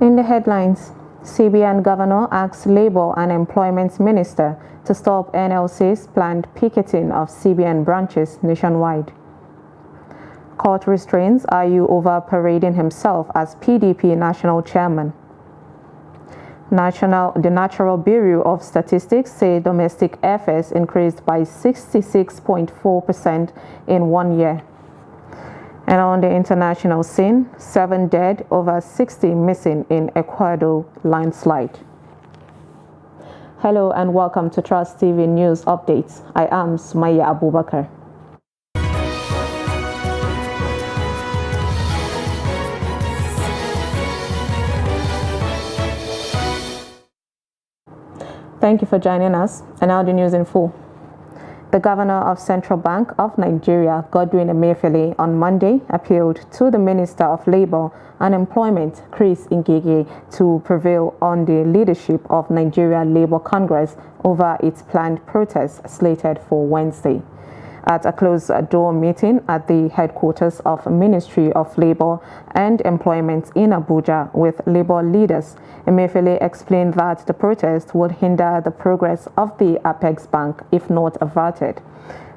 In the headlines, CBN Governor asks Labour and Employment Minister to stop NLC's planned picketing of CBN branches nationwide. Court restrains Ayu over parading himself as PDP national chairman. The National Bureau of Statistics say domestic airfares increased by 66.4% in 1 year. And on the international scene, 7 dead, over 60 missing in Ecuador landslide. Hello and welcome to Trust TV News Updates. I am Sumaya Abubakar. Thank you for joining us. And now the news in full. The governor of Central Bank of Nigeria, Godwin Emefiele, on Monday appealed to the Minister of Labour and Employment, Chris Ngige, to prevail on the leadership of Nigeria Labour Congress over its planned protest slated for Wednesday. At a closed-door meeting at the headquarters of Ministry of Labour and Employment in Abuja with Labour leaders, Emefiele explained that the protest would hinder the progress of the Apex Bank if not averted.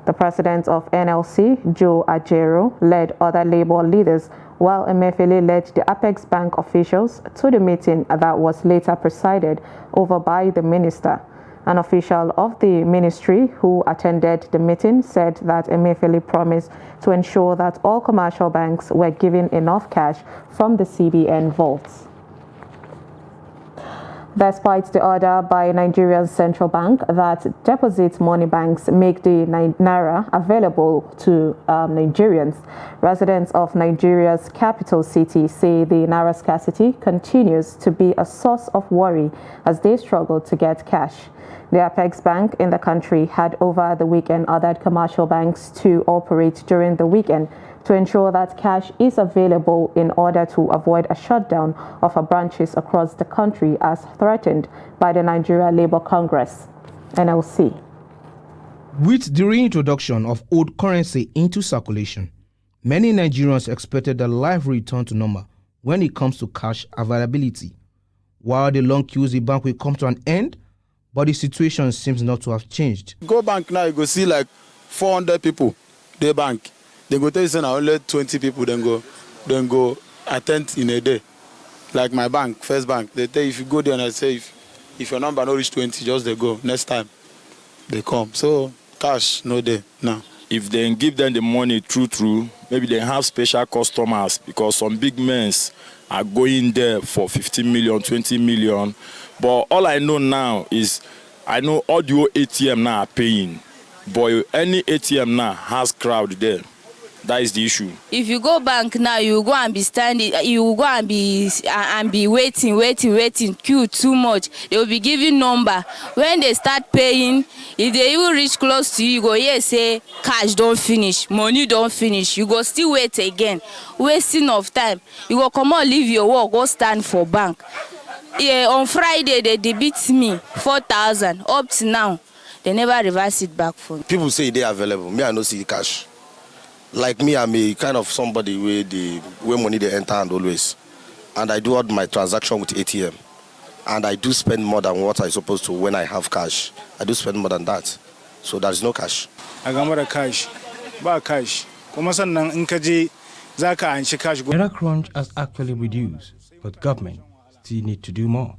The president of NLC, Joe Ajero, led other Labour leaders, while Emefiele led the Apex Bank officials to the meeting that was later presided over by the minister. An official of the ministry who attended the meeting said that Emefiele promised to ensure that all commercial banks were given enough cash from the CBN vaults. Despite the order by Nigeria's central bank that deposit money banks make the naira available to Nigerians, residents of Nigeria's capital city say the naira scarcity continues to be a source of worry as they struggle to get cash. The Apex Bank in the country had over the weekend ordered commercial banks to operate during the weekend to ensure that cash is available in order to avoid a shutdown of branches across the country as threatened by the Nigeria Labour Congress, NLC. With the reintroduction of old currency into circulation, many Nigerians expected a life return to normal when it comes to cash availability. While the long queues in bank will come to an end, but the situation seems not to have changed. Go bank now, you go see like 400 people, they bank. They go tell you say now only 20 people then go attend in a day. Like my bank, First Bank, they tell you if you go there and I say if your number not reach 20, just they go. Next time they come. So cash no day now. If they give them the money true, maybe they have special customers because some big men are going there for 15 million, 20 million. But all I know now is I know all the ATM now are paying. But any ATM now has crowd there. That is the issue. If you go bank now, you go and be standing, you go and be waiting, queue too much. They will be giving number. When they start paying, if they even reach close to you, you go here say cash don't finish, money don't finish. You go still wait again, wasting of time. You go come on, leave your work, go stand for bank. Yeah, on Friday they debit me 4,000 up to now. They never reverse it back for me. People say they are available. Me, I don't see the cash. Like me, I'm a kind of somebody where money they enter and always. And I do all my transaction with ATM. And I do spend more than what I'm supposed to when I have cash. I do spend more than that. So there is no cash. I got more cash. Ba cash. Naira crunch has actually reduced, but government still need to do more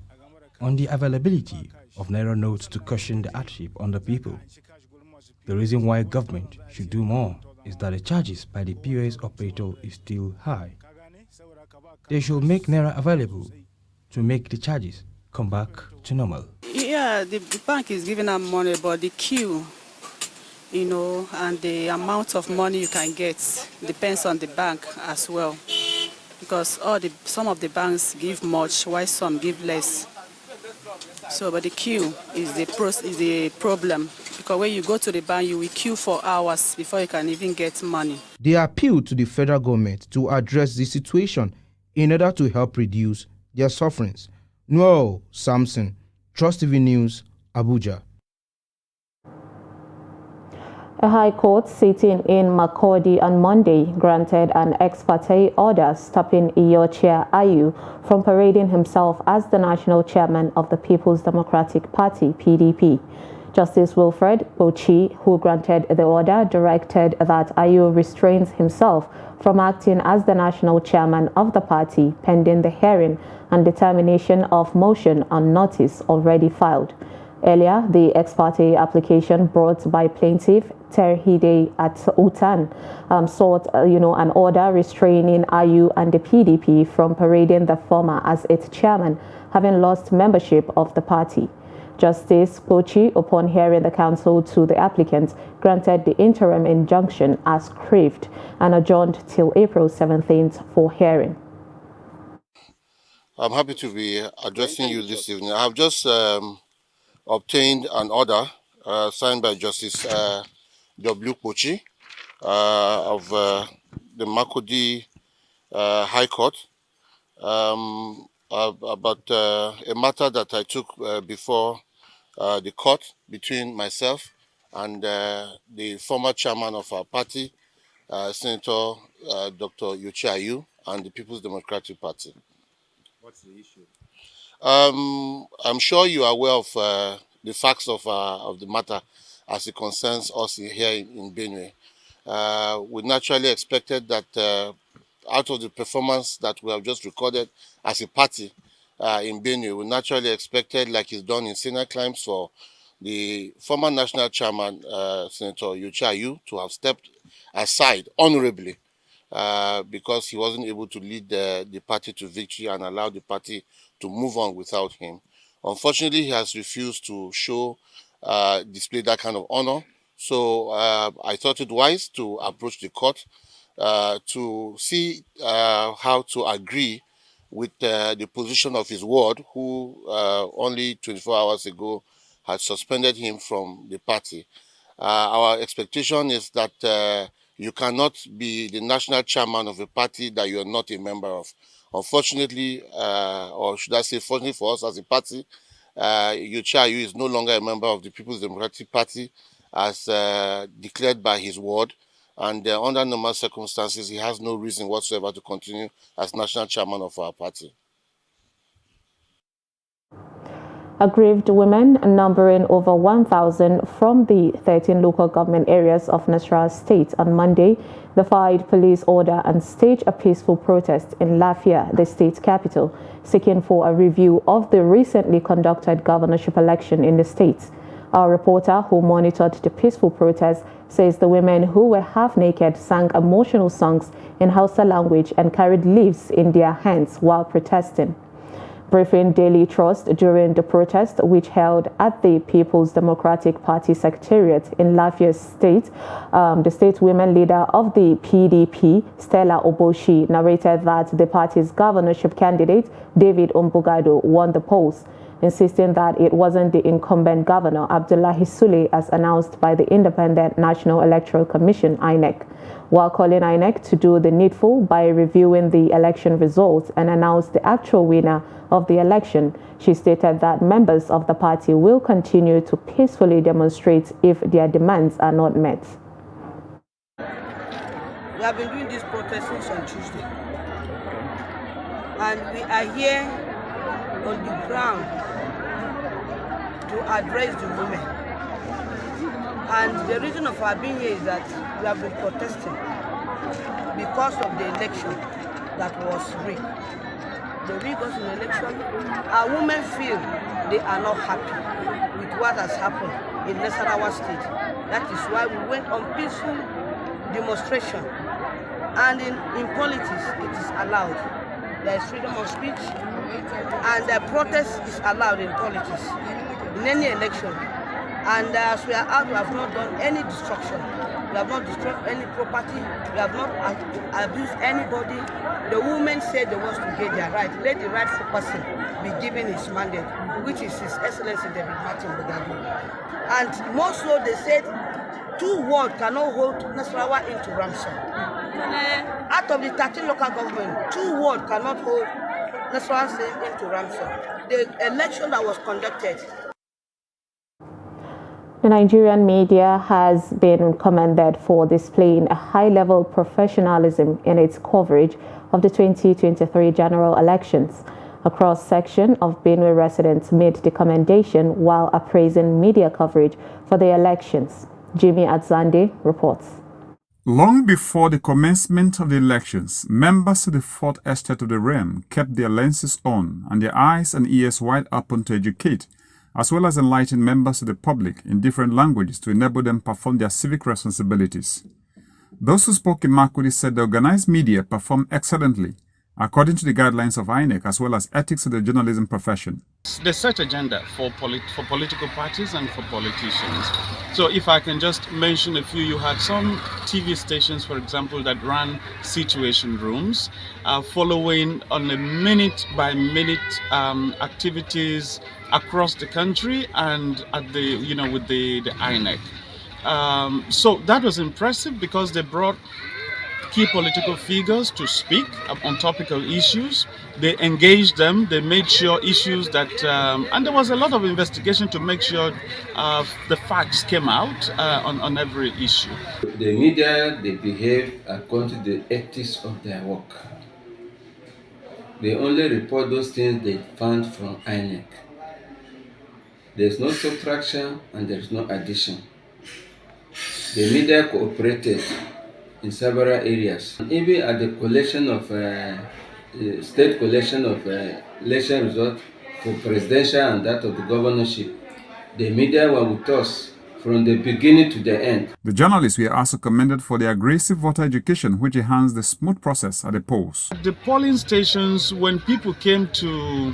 on the availability of Naira notes to cushion the hardship on the people. The reason why government should do more is that the charges by the POS operator is still high. They should make Naira available to make the charges come back to normal. Yeah, the bank is giving them money, but the queue, and the amount of money you can get depends on the bank as well. Because some of the banks give much, while some give less. So, but the queue is the problem. Because when you go to the bank, you will queue for hours before you can even get money. They appeal to the federal government to address the situation in order to help reduce their sufferings. Noel Samson, Trust TV News, Abuja. A High Court sitting in Makurdi on Monday granted an ex parte order stopping Iyorchia Ayu from parading himself as the national chairman of the People's Democratic Party, PDP. Justice Wilfred Bochi, who granted the order, directed that Ayu restrains himself from acting as the national chairman of the party pending the hearing and determination of motion on notice already filed. Earlier, the ex parte application brought by plaintiff Terhide at Utan sought an order restraining Ayu and the PDP from parading the former as its chairman, having lost membership of the party. Justice Bochi, upon hearing the counsel to the applicant, granted the interim injunction as craved and adjourned till April 17th for hearing. I'm happy to be addressing you this evening. I have just obtained an order signed by Justice W. Bochi of the Makurdi High Court about a matter that I took before the court between myself and the former chairman of our party, Senator Dr. Iyorchia Ayu, and the People's Democratic Party. What's the issue? I'm sure you are aware of the facts of the matter as it concerns us here in Benue. We naturally expected that out of the performance that we have just recorded as a party in Benue, we naturally expected, like it's done in Senate climbs, for the former national chairman, Senator Iyorchia Ayu, to have stepped aside honorably because he wasn't able to lead the party to victory and allow the party to move on without him. Unfortunately, he has refused to display that kind of honor. So I thought it wise to approach the court to see how to agree with the position of his ward, who only 24 hours ago had suspended him from the party. Our expectation is that you cannot be the national chairman of a party that you are not a member of. Unfortunately, or should I say fortunately for us as a party, Iyorchia Ayu is no longer a member of the People's Democratic Party as declared by his ward, and under normal circumstances, he has no reason whatsoever to continue as national chairman of our party. Aggrieved women, numbering over 1,000 from the 13 local government areas of Nasarawa State on Monday, defied police order and staged a peaceful protest in Lafia, the state capital, seeking for a review of the recently conducted governorship election in the state. Our reporter, who monitored the peaceful protest, says the women, who were half naked, sang emotional songs in Hausa language and carried leaves in their hands while protesting. Briefing Daily Trust during the protest, which held at the People's Democratic Party Secretariat in Lafia State, the state women leader of the PDP, Stella Oboshi, narrated that the party's governorship candidate, David Ombugado, won the polls, insisting that it wasn't the incumbent governor, Abdullahi Sule, as announced by the Independent National Electoral Commission, INEC. While calling INEC to do the needful by reviewing the election results and announce the actual winner of the election, she stated that members of the party will continue to peacefully demonstrate if their demands are not met. We have been doing this protest since on Tuesday, and we are here on the ground to address the women. And the reason of our being here is that we have been protesting because of the election that was rigged. The rig was an election. Our women feel they are not happy with what has happened in Nasarawa State. That is why we went on peaceful demonstration. And in politics, it is allowed. There is freedom of speech, and the protest is allowed in politics, in any election. And as we are out, we have not done any destruction. We have not destroyed any property. We have not abused anybody. The women said they want to get their right. Let the rightful person be given his mandate, which is His Excellency David Martin Bugado. And more so, they said 2 wards cannot hold Nasarawa into ransom. Out of the 13 local government, 2 wards cannot hold Nasarawa State into ransom. The election that was conducted. The Nigerian media has been commended for displaying a high-level professionalism in its coverage of the 2023 general elections. A cross-section of Benue residents made the commendation while appraising media coverage for the elections. Jimmy Adzande reports. Long before the commencement of the elections, members of the Fourth Estate of the realm kept their lenses on and their eyes and ears wide open to educate, as well as enlighten members of the public in different languages to enable them perform their civic responsibilities. Those who spoke in Makurdi said the organized media performed excellently, according to the guidelines of INEC, as well as ethics of the journalism profession. They set agenda for political parties and for politicians. So if I can just mention a few, you had some TV stations, for example, that ran situation rooms, following on a minute-by-minute activities across the country and at the, with the INEC. So that was impressive because they brought key political figures to speak on topical issues. They engaged them, they made sure issues that, and there was a lot of investigation to make sure the facts came out on every issue. The media, they behave according to the ethics of their work. They only report those things they found from INEC. There's no subtraction and there's no addition. The media cooperated in several areas. Even at the collection of state collection of election results for presidential and that of the governorship, the media were with us from the beginning to the end. The journalists were also commended for their aggressive voter education, which enhanced the smooth process at the polls. At the polling stations, when people came to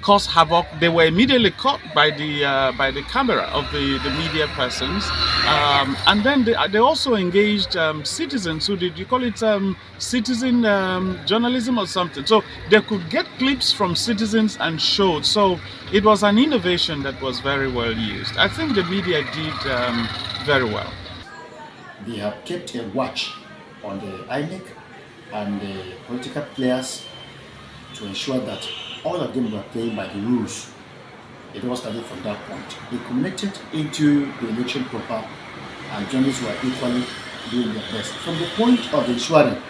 cause havoc, they were immediately caught by the camera of the media persons, and then they also engaged citizens. So did you call it citizen journalism or something? So they could get clips from citizens and showed. So it was an innovation that was very well used. I think the media did very well. They have kept a watch on the INEC and the political players to ensure that all of them were playing by the rules. It all started from that point. They connected into the election proper, and journalists were equally doing their best. From the point of ensuring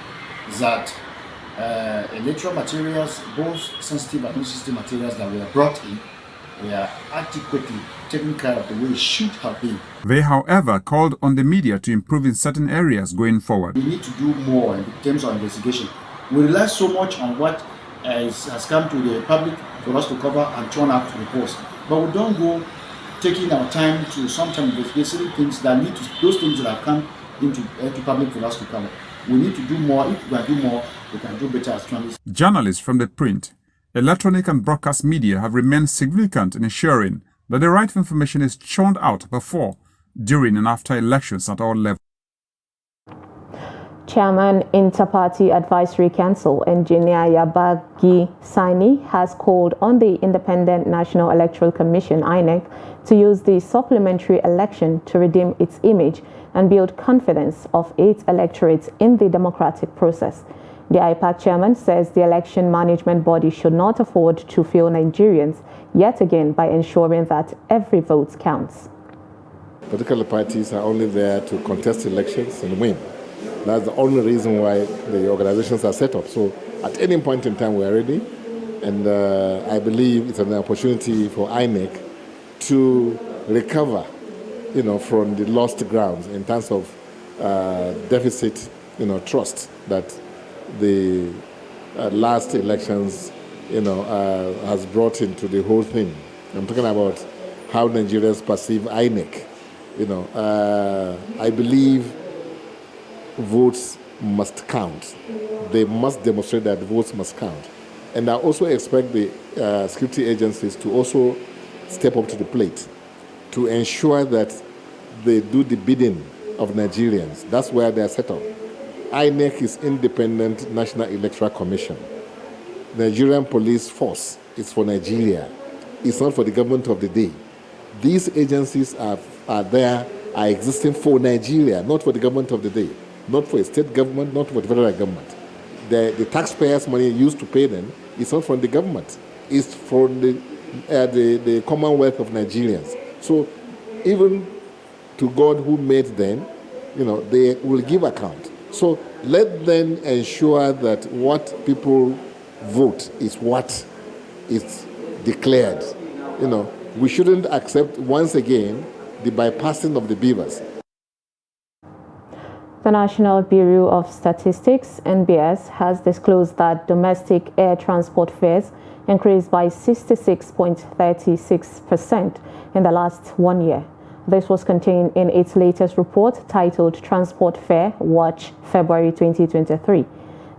that electoral materials, both sensitive and non-sensitive materials that were brought in, were adequately taken care of the way it should have been. They, however, called on the media to improve in certain areas going forward. We need to do more in terms of investigation. We rely so much on what has come to the public for us to cover and turn out reports, but we don't go taking our time to sometimes investigating things that need to, those things that have come into public for us to cover. We need to do more. If we can do more, we can do better as journalists. Journalists from the print, electronic and broadcast media have remained significant in ensuring that the right information is churned out before, during and after elections at all levels. Chairman Inter-Party Advisory Council, Engineer Yabagi Sani, has called on the Independent National Electoral Commission, INEC, to use the supplementary election to redeem its image and build confidence of its electorates in the democratic process. The IPAC chairman says the election management body should not afford to fail Nigerians yet again by ensuring that every vote counts. Political parties are only there to contest elections and win. That's the only reason why the organizations are set up. So at any point in time, we're ready. And I believe it's an opportunity for INEC to recover, from the lost grounds in terms of deficit, trust that the last elections, has brought into the whole thing. I'm talking about how Nigerians perceive INEC. I believe votes must count. They must demonstrate that votes must count. And I also expect the security agencies to also step up to the plate to ensure that they do the bidding of Nigerians. That's where they're set up. INEC is Independent National Electoral Commission. The Nigerian police force is for Nigeria. It's not for the government of the day. These agencies are existing for Nigeria, not for the government of the day. Not for a state government, not for the federal government. The taxpayers' money used to pay them is not from the government. It's from the Commonwealth of Nigerians. So even to God who made them, they will give account. So let them ensure that what people vote is what is declared. We shouldn't accept, once again, the bypassing of the beavers. The National Bureau of Statistics, NBS, has disclosed that domestic air transport fares increased by 66.36% in the last 1 year. This was contained in its latest report titled Transport Fare Watch February 2023.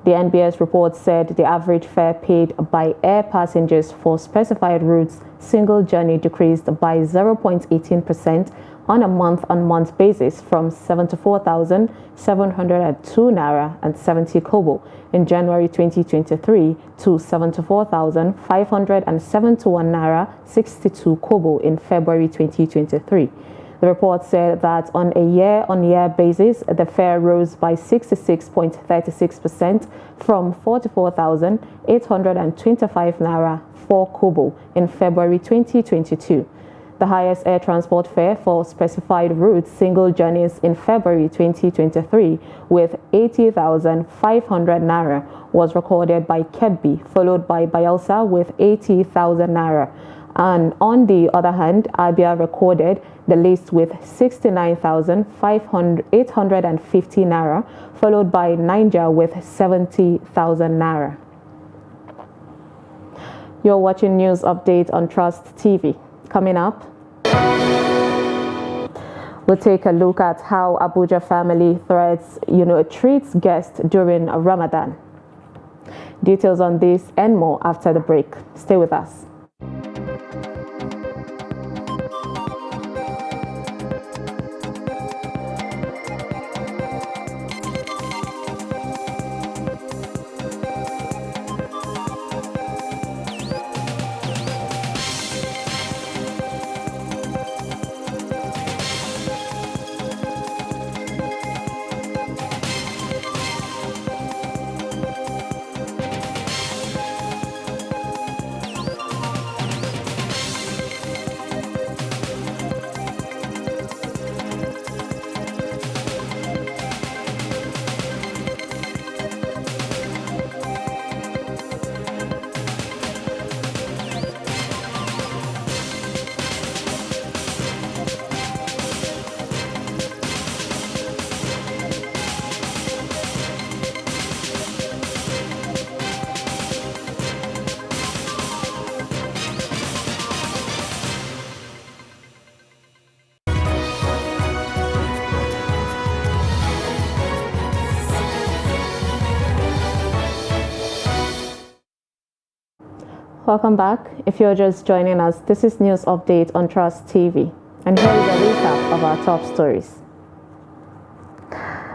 The NBS report said the average fare paid by air passengers for specified routes single journey decreased by 0.18% on a month-on-month basis from 74,702 naira and 70 kobo in January 2023 to 74,571 naira 62 kobo in February 2023. The report said that on a year-on-year basis, the fare rose by 66.36% from 44,825 naira 4 kobo in February 2022. The highest air transport fare for specified routes single journeys in February 2023 with 80,500 naira was recorded by Kebbi, followed by Bayelsa with 80,000 naira. And on the other hand, Abia recorded the list with 69,850 naira, followed by Niger with 70,000 naira. You're watching News Update on Trust TV. Coming up, we'll take a look at how Abuja family treats guests during Ramadan. Details on this and more after the break. Stay with us. Welcome back. If you're just joining us, this is News Update on Trust TV. And here is a recap of our top stories.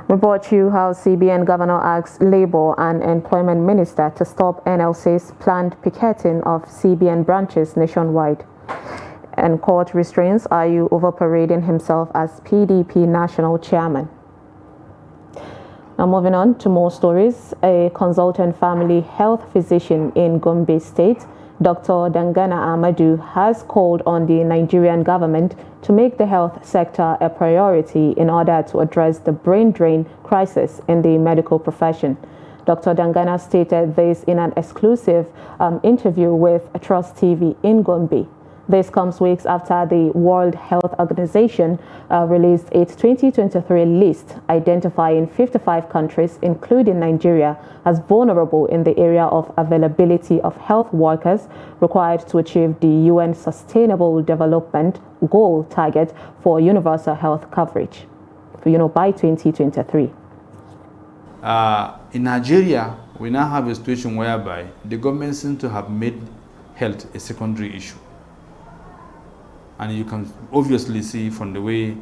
We brought you how CBN Governor asks Labour and Employment Minister to stop NLC's planned picketing of CBN branches nationwide. And court restraints Ayu over parading himself as PDP national chairman. Now moving on to more stories, a consultant family health physician in Gombe State, Dr. Dangana Amadou, has called on the Nigerian government to make the health sector a priority in order to address the brain drain crisis in the medical profession. Dr. Dangana stated this in an exclusive interview with Trust TV in Gombe. This comes weeks after the World Health Organization released its 2023 list identifying 55 countries, including Nigeria, as vulnerable in the area of availability of health workers required to achieve the UN Sustainable Development Goal target for universal health coverage, by 2023. In Nigeria, we now have a situation whereby the government seems to have made health a secondary issue. And you can obviously see from the way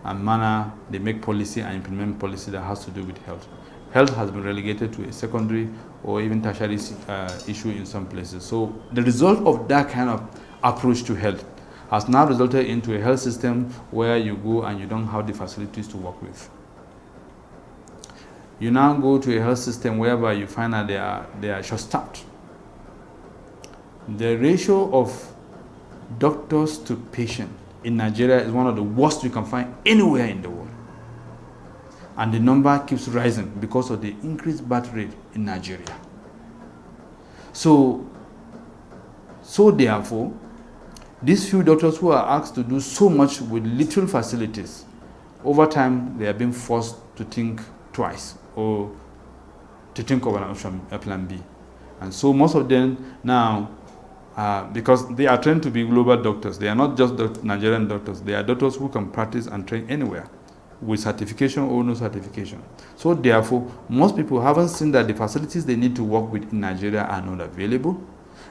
and manner they make policy and implement policy that has to do with health. Health has been relegated to a secondary or even tertiary issue in some places. So the result of that kind of approach to health has now resulted into a health system where you go and you don't have the facilities to work with. You now go to a health system whereby you find that they are short-staffed. The ratio of doctors to patient in Nigeria is one of the worst you can find anywhere in the world. And the number keeps rising because of the increased birth rate in Nigeria. So therefore, these few doctors who are asked to do so much with little facilities, over time they have been forced to think twice or to think of an option, a plan B. And so most of them now, because they are trained to be global doctors, they are not just Nigerian doctors, they are doctors who can practice and train anywhere, with certification or no certification. So therefore, most people haven't seen that the facilities they need to work with in Nigeria are not available.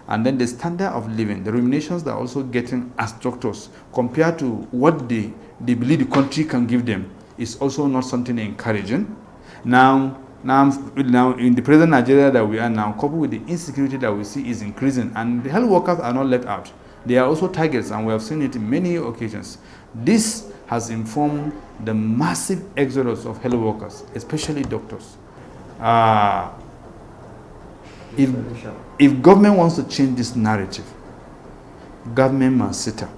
And then the standard of living, the remunerations they're also getting as doctors compared to what they believe the country can give them is also not something encouraging. Now in the present Nigeria that we are now, coupled with the insecurity that we see is increasing, and the health workers are not left out. They are also targets, and we have seen it in many occasions. This has informed the massive exodus of health workers, especially doctors. If government wants to change this narrative, government must sit up.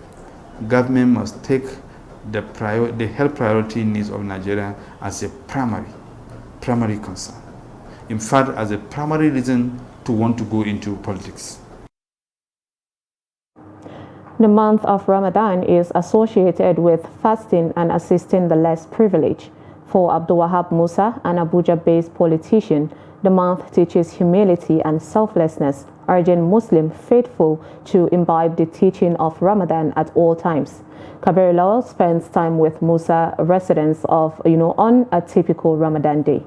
Government must take the health priority needs of Nigeria as a primary concern. In fact, as a primary reason to want to go into politics. The month of Ramadan is associated with fasting and assisting the less privileged. For Abdul Wahab Musa, an Abuja-based politician, the month teaches humility and selflessness, urging Muslim faithful to imbibe the teaching of Ramadan at all times. Kabir Lawal spends time with Musa residents of, on a typical Ramadan day.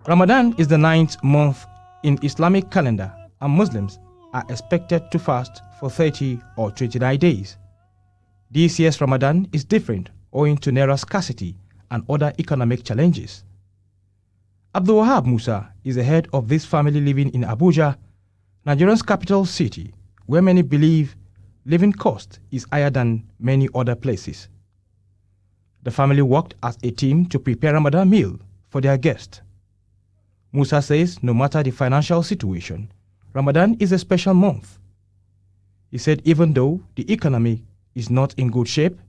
Ramadan is the 9th month in Islamic calendar, and Muslims are expected to fast for 30 or 29 days. This year's Ramadan is different owing to naira scarcity and other economic challenges. Abdul Wahab Musa is the head of this family living in Abuja, Nigeria's capital city, where many believe living cost is higher than many other places. The family worked as a team to prepare Ramadan meal for their guests. Musa says no matter the financial situation, Ramadan is a special month. He said even though the economy is not in good shape,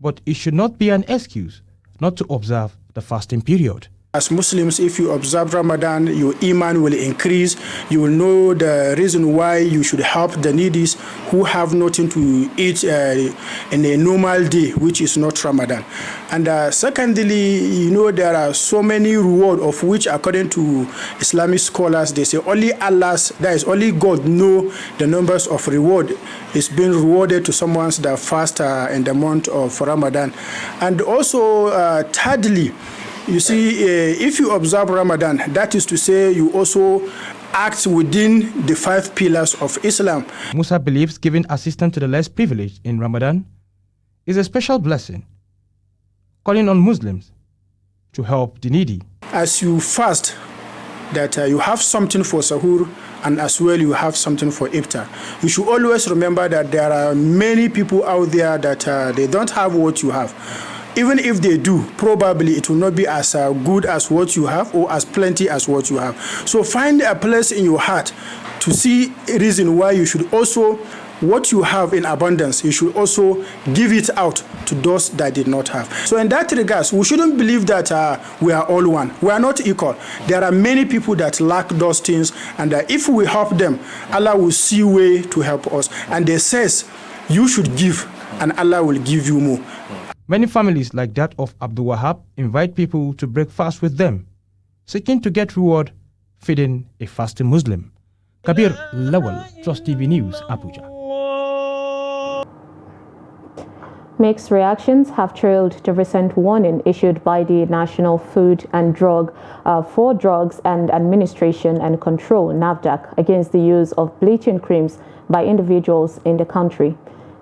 but it should not be an excuse not to observe the fasting period. As Muslims, if you observe Ramadan, your iman will increase. You will know the reason why you should help the needy who have nothing to eat in a normal day, which is not Ramadan. And secondly, there are so many rewards of which, according to Islamic scholars, they say only Allah's, that is only God, know the numbers of reward is being rewarded to someone that fast in the month of Ramadan. And also, thirdly, you see, if you observe Ramadan, that is to say you also act within the 5 pillars of Islam. Musa believes giving assistance to the less privileged in Ramadan is a special blessing, calling on Muslims to help the needy. As you fast, that you have something for sahur, and as well you have something for iftar. You should always remember that there are many people out there that they don't have what you have. Even if they do, probably it will not be as good as what you have or as plenty as what you have. So find a place in your heart to see a reason why you should also, what you have in abundance, you should also give it out to those that did not have. So in that regards, we shouldn't believe that we are all one. We are not equal. There are many people that lack those things, and if we help them, Allah will see a way to help us. And they says, you should give, and Allah will give you more. Many families like that of Abdul Wahab invite people to break fast with them, seeking to get reward feeding a fasting Muslim. Kabir Lawal, Trust TV News, Abuja. Mixed reactions have trailed the recent warning issued by the National Food and Drug for Drugs and Administration and Control, NAFDAC, against the use of bleaching creams by individuals in the country.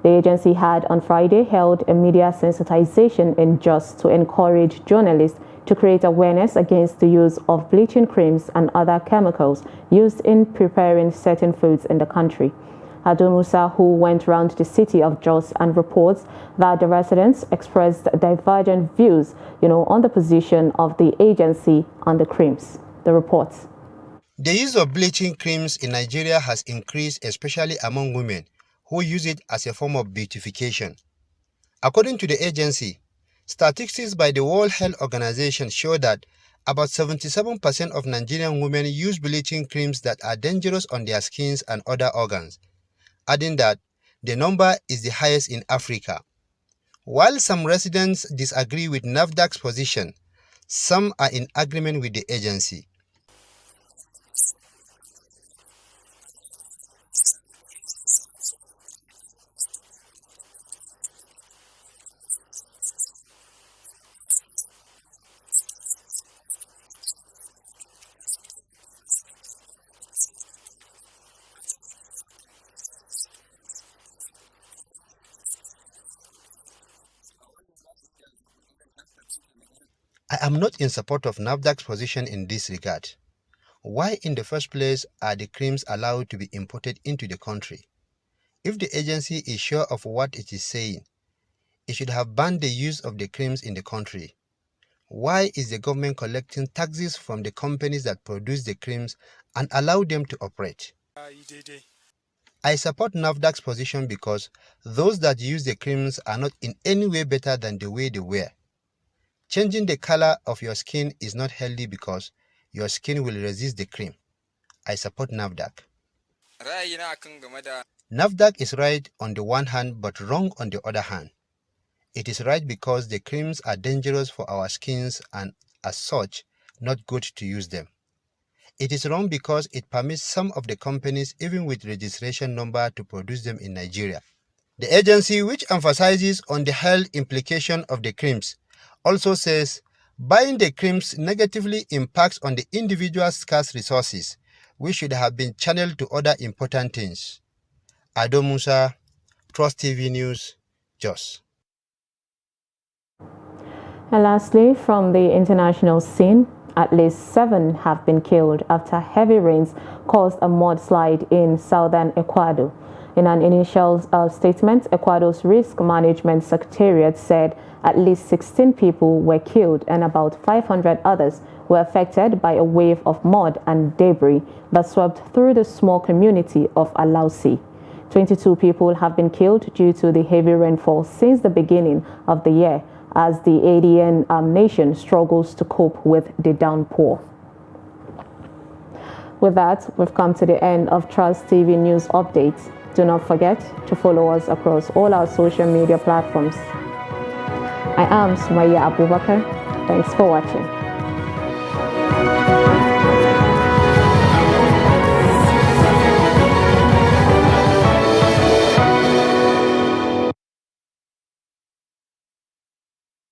The agency had on Friday held a media sensitization in Jos to encourage journalists to create awareness against the use of bleaching creams and other chemicals used in preparing certain foods in the country. Ado Musa, who went around the city of Jos and reports that the residents expressed divergent views, on the position of the agency on the creams. The report. The use of bleaching creams in Nigeria has increased, especially among women who use it as a form of beautification. According to the agency, statistics by the World Health Organization show that about 77% of Nigerian women use bleaching creams that are dangerous on their skins and other organs, adding that the number is the highest in Africa. While some residents disagree with NAFDAC's position, some are in agreement with the agency. I am not in support of NAFDAC's position in this regard. Why in the first place are the creams allowed to be imported into the country? If the agency is sure of what it is saying, it should have banned the use of the creams in the country. Why is the government collecting taxes from the companies that produce the creams and allow them to operate? I support NAFDAC's position because those that use the creams are not in any way better than the way they were. Changing the color of your skin is not healthy because your skin will resist the cream. I support NAFDAC. NAFDAC is right on the one hand but wrong on the other hand. It is right because the creams are dangerous for our skins and as such, not good to use them. It is wrong because it permits some of the companies, even with registration number, to produce them in Nigeria. The agency, which emphasizes on the health implication of the creams, also says buying the creams negatively impacts on the individual's scarce resources, which should have been channeled to other important things. Ado Musa, Trust TV News, Jos. And lastly, from the international scene, at least 7 have been killed after heavy rains caused a mudslide in southern Ecuador. In an initial statement, Ecuador's Risk Management Secretariat said at least 16 people were killed and about 500 others were affected by a wave of mud and debris that swept through the small community of Alausi. 22 people have been killed due to the heavy rainfall since the beginning of the year, as the Andean nation struggles to cope with the downpour. With that, we've come to the end of Trust TV News Updates. Do not forget to follow us across all our social media platforms. I am Sumaya Abubakar. Thanks for watching.